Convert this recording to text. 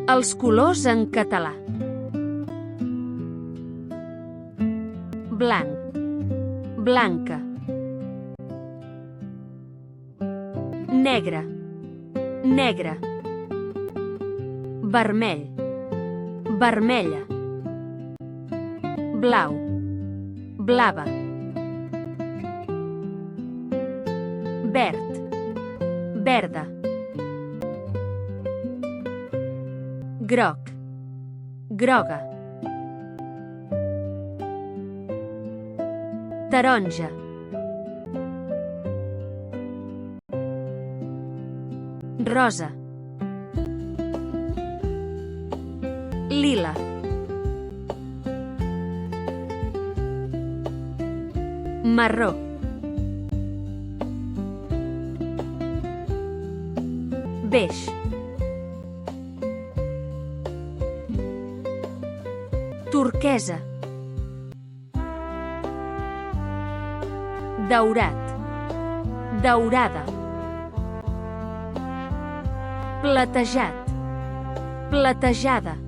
Els colors en català. Blanc, blanca. Negre, negre. Vermell, vermella. Blau, blava. Verd, verda. Groc, groga. Taronja, rosa. Lila, marró. Beix, turquesa. Daurat, daurada. Platejat, platejada.